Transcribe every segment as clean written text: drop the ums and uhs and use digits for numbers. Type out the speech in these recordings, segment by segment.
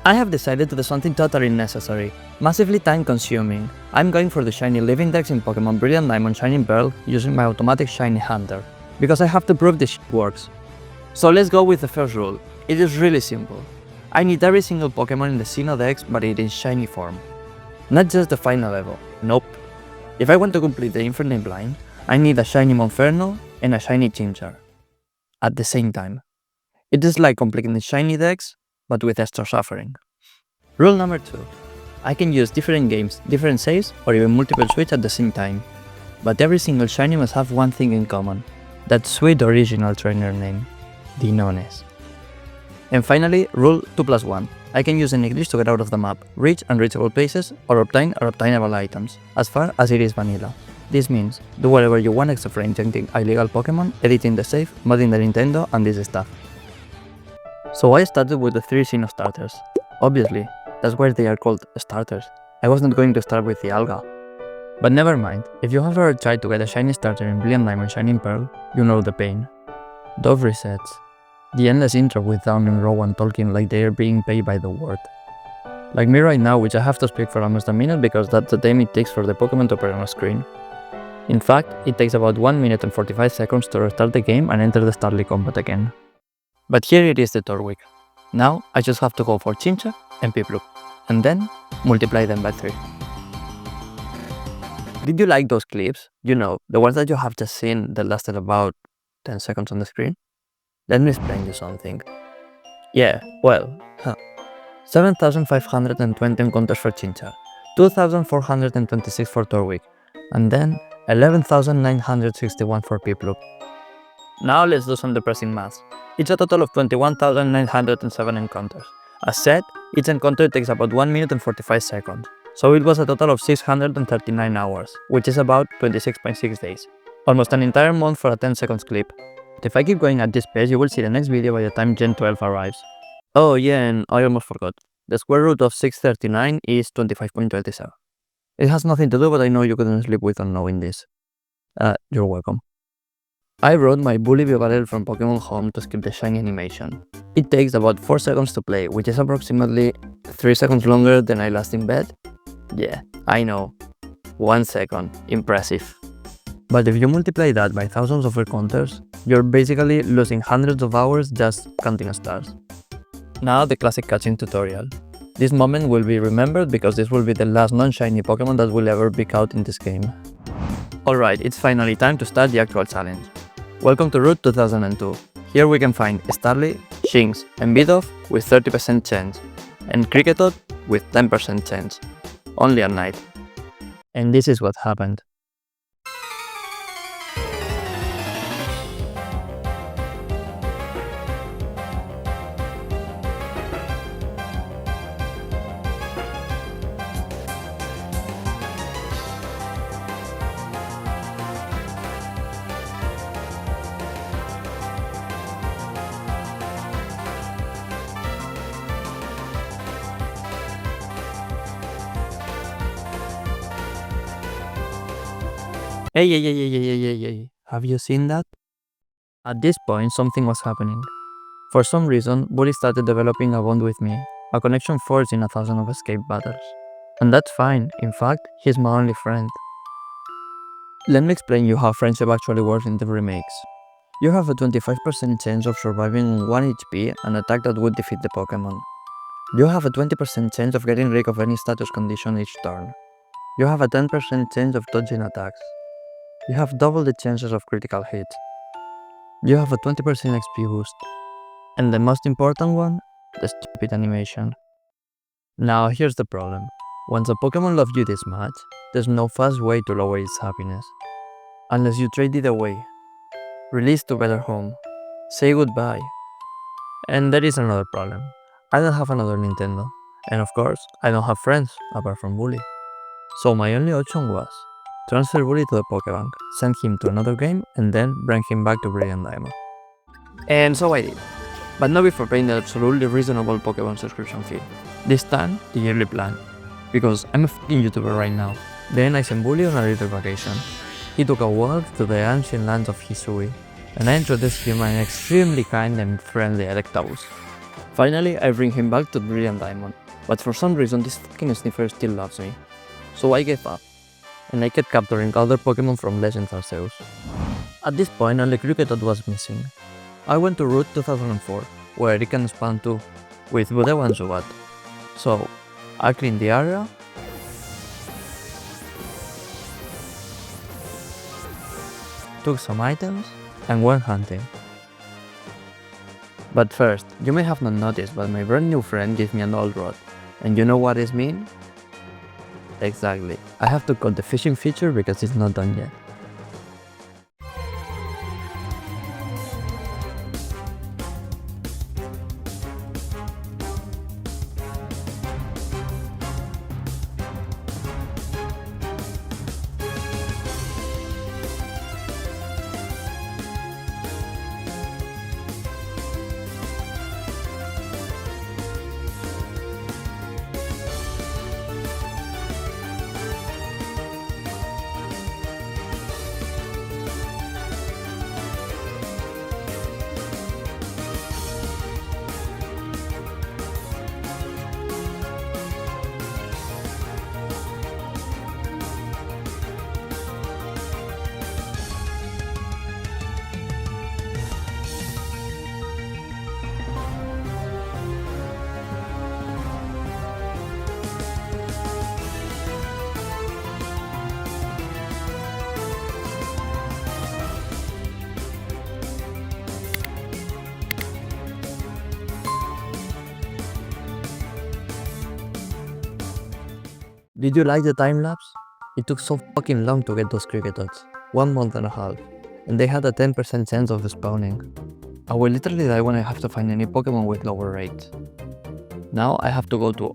I have decided to do something totally necessary, massively time consuming. I'm going for the shiny living dex in Pokémon Brilliant Diamond Shining Pearl using my automatic shiny hunter, because I have to prove this shit works. So let's go with the first rule. It is really simple. I need every single Pokémon in the Sinnoh dex, but it is shiny form. Not just the final level, nope. If I want to complete the Infinite Line, I need a shiny Monferno and a shiny Chimchar at the same time. It is like completing the shiny dex, but with extra suffering. Rule number 2. I can use different games, different saves, or even multiple switch at the same time. But every single shiny must have one thing in common. That sweet original trainer name, Dinones. And finally, rule 2+1. I can use any glitch to get out of the map, reach unreachable places, or obtain unobtainable items, as far as it is vanilla. This means, do whatever you want except for injecting illegal Pokémon, editing the save, modding the Nintendo, and this stuff. So I started with the 3 Sinnoh starters. Obviously, that's why they are called starters. I wasn't going to start with the Alga. But never mind, if you have ever tried to get a shiny starter in Brilliant Diamond Shining Pearl, you know the pain. Dove resets. The endless intro with Down and Rowan talking like they are being paid by the word. Like me right now, which I have to speak for almost a minute because that's the time it takes for the Pokémon to appear on a screen. In fact, it takes about 1 minute and 45 seconds to restart the game and enter the Starly combat again. But here it is the Torwick. Now I just have to go for Chimchar and Piplup, and then multiply them by 3. Did you like those clips? You know, the ones that you have just seen that lasted about 10 seconds on the screen? Let me explain you something. Yeah, well, 7,520 encounters for Chimchar, 2,426 for Torwick, and then 11,961 for Piplup. Now let's do some depressing math. It's a total of 21,907 encounters. As said, each encounter takes about 1 minute and 45 seconds, so it was a total of 639 hours, which is about 26.6 days. Almost an entire month for a 10 seconds clip. If I keep going at this pace, you will see the next video by the time Gen 12 arrives. Oh yeah, and I almost forgot. The square root of 639 is 25.27. It has nothing to do, but I know you couldn't sleep without knowing this. You're welcome. I wrote my bully Bibarel from Pokémon Home to skip the shiny animation. It takes about 4 seconds to play, which is approximately 3 seconds longer than I last in bed. Yeah, I know. 1 second. Impressive. But if you multiply that by thousands of encounters, you're basically losing hundreds of hours just counting stars. Now the classic catching tutorial. This moment will be remembered because this will be the last non-shiny Pokémon that will ever be caught in this game. Alright, it's finally time to start the actual challenge. Welcome to Route 2002. Here we can find Starly, Shinx, and Bidoof with 30% chance, and Kricketot with 10% chance. Only at night. And this is what happened. Hey, have you seen that? At this point, something was happening. For some reason, Bully started developing a bond with me, a connection forged in 1,000 of escape battles. And that's fine, in fact, he's my only friend. Let me explain you how friendship actually works in the remakes. You have a 25% chance of surviving on 1 HP an attack that would defeat the Pokémon. You have a 20% chance of getting rid of any status condition each turn. You have a 10% chance of dodging attacks. You have double the chances of critical hits. You have a 20% XP boost. And the most important one, the stupid animation. Now here's the problem. Once a Pokémon loves you this much, there's no fast way to lower its happiness. Unless you trade it away. Release to better home. Say goodbye. And there is another problem. I don't have another Nintendo. And of course, I don't have friends apart from Bully. So my only option was transfer Bully to the Pokébank, send him to another game, and then bring him back to Brilliant Diamond. And so I did. But not before paying the absolutely reasonable Pokémon subscription fee. This time, the yearly plan. Because I'm a f***ing YouTuber right now. Then I sent Bully on a little vacation. He took a walk to the ancient lands of Hisui, and I introduced him an extremely kind and friendly Electabuzz. Finally, I bring him back to Brilliant Diamond, but for some reason this fucking sniffer still loves me. So I gave up, and I kept capturing other Pokémon from Legends Arceus. At this point, only Cricket was missing. I went to Route 2004, where it can spawn too, with Budewa and Zubat. So, I cleaned the area, took some items, and went hunting. But first, you may have not noticed, but my brand new friend gave me an old rod. And you know what this means? Exactly. I have to cut the fishing feature because it's not done yet. Did you like the time lapse? It took so fucking long to get those Cricketots, 1 month and a half, and they had a 10% chance of spawning. I will literally die when I have to find any Pokemon with lower rates. Now I have to go to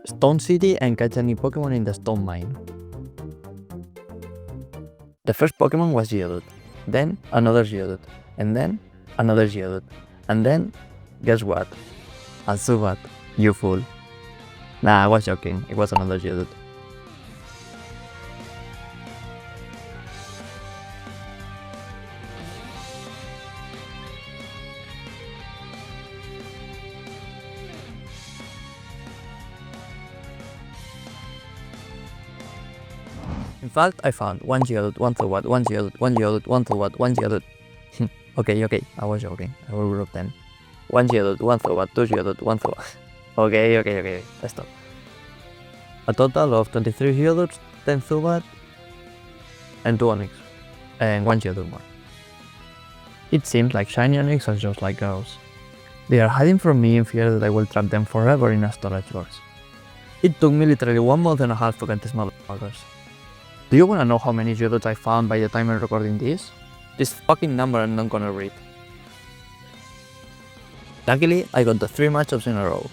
Stone City and catch any Pokemon in the Stone Mine. The first Pokemon was Geodude, then another Geodude, and then another Geodude, and then guess what? A Zubat, you fool. Nah, I was joking, it was another Geodude. In fact, I found 1 Geodude, 1 Zubat, 1 Geodude, 1 Geodude, 1 Zubat, 1 Geodude. Okay, I was joking, I will group them. 1 Geodude, 1 Zubat, 2 Geodude, 1 Zubat. Okay, stop. A total of 23 Geodudes, 10 Zubat, and 2 Onix, and 1 Geodude more. It seems like shiny Onix are just like girls. They are hiding from me in fear that I will trap them forever in a storage box. It took me literally 1 month and a half to get these motherfuckers. Do you wanna know how many Geodudes I found by the time I'm recording this? This fucking number I'm not gonna read. Luckily, I got the 3 matchups in a row.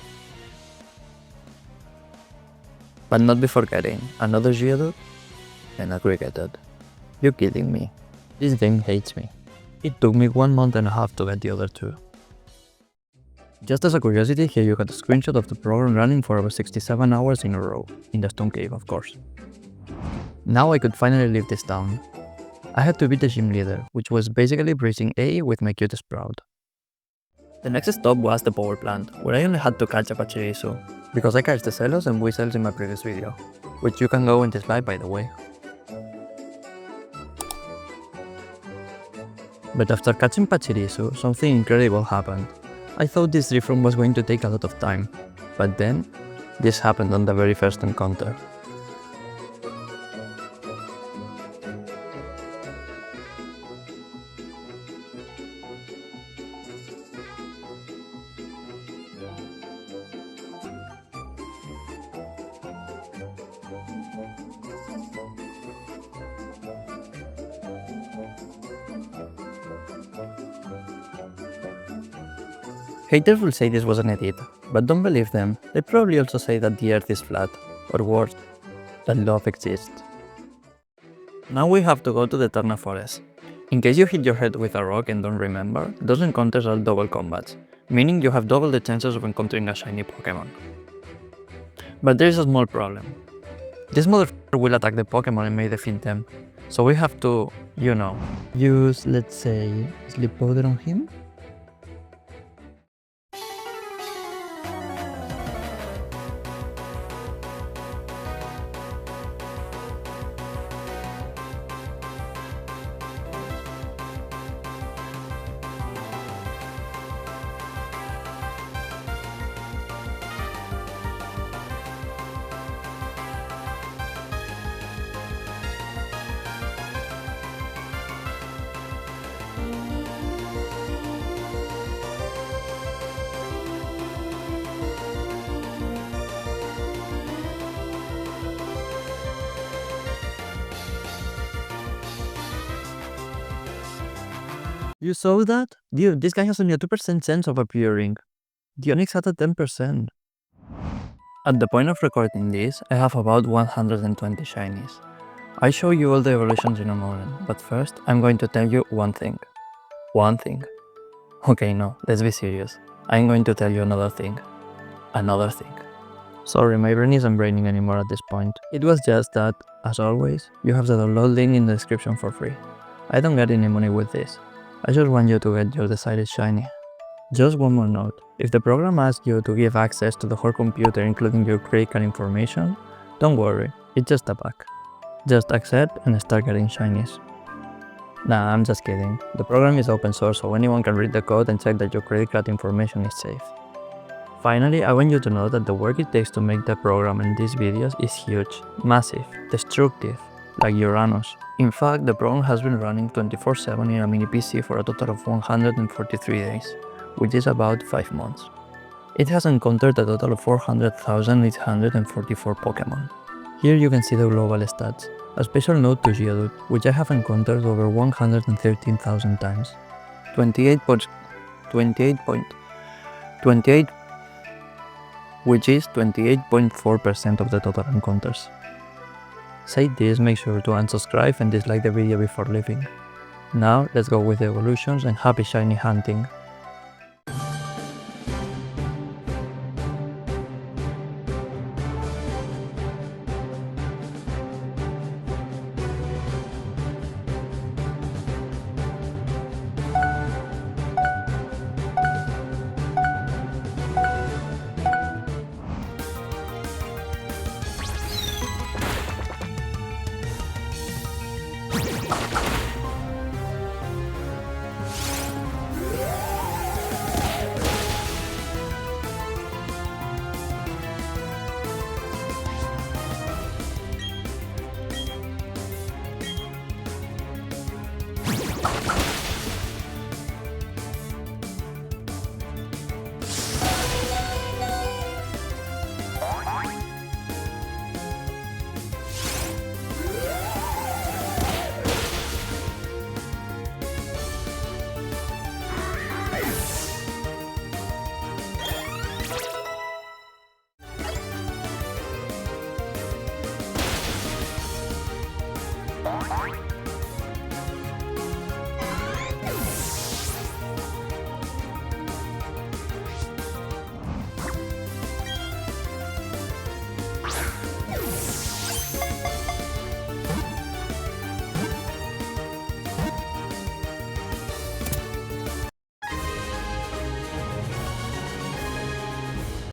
But not before getting another Geodude and a Cricketod. You're kidding me. This thing hates me. It took me 1 month and a half to get the other 2. Just as a curiosity, here you got a screenshot of the program running for over 67 hours in a row, in the Stone Cave of course. Now I could finally leave this town. I had to beat the gym leader, which was basically breezing A with my cute Sprout. The next stop was the power plant, where I only had to catch a Pachirisu, because I catched the Celos and Weasels in my previous video, which you can go and dislike by the way. But after catching Pachirisu, something incredible happened. I thought this reform was going to take a lot of time, but then, this happened on the very first encounter. Haters will say this was an edit, but don't believe them. They probably also say that the earth is flat, or worse, that love exists. Now we have to go to the Eterna Forest. In case you hit your head with a rock and don't remember, those encounters are double combats, meaning you have double the chances of encountering a shiny Pokémon. But there is a small problem. This motherfucker will attack the Pokémon and may defeat them, So we have to, use, let's say, sleep powder on him. You saw that? Dude, this guy has only a 2% chance of appearing. The Onyx had a 10%. At the point of recording this, I have about 120 shinies. I'll show you all the evolutions in a moment, but first I'm going to tell you one thing. One thing. Okay, no, let's be serious. I'm going to tell you another thing. Another thing. Sorry, my brain isn't braining anymore at this point. It was just that, as always, you have the download link in the description for free. I don't get any money with this. I just want you to get your desired shiny. Just one more note, if the program asks you to give access to the whole computer including your credit card information, don't worry, it's just a bug. Just accept and start getting shinies. Nah, I'm just kidding. The program is open source so anyone can read the code and check that your credit card information is safe. Finally, I want you to know that the work it takes to make the program and these videos is huge, massive, destructive, like Uranus. In fact, the program has been running 24/7 in a mini PC for a total of 143 days, which is about 5 months. It has encountered a total of 400,844 Pokémon. Here you can see the global stats. A special note to Geodude, which I have encountered over 113,000 times. 28, which is 28.4% of the total encounters. Say this, make sure to unsubscribe and dislike the video before leaving. Now let's go with the evolutions and happy shiny hunting.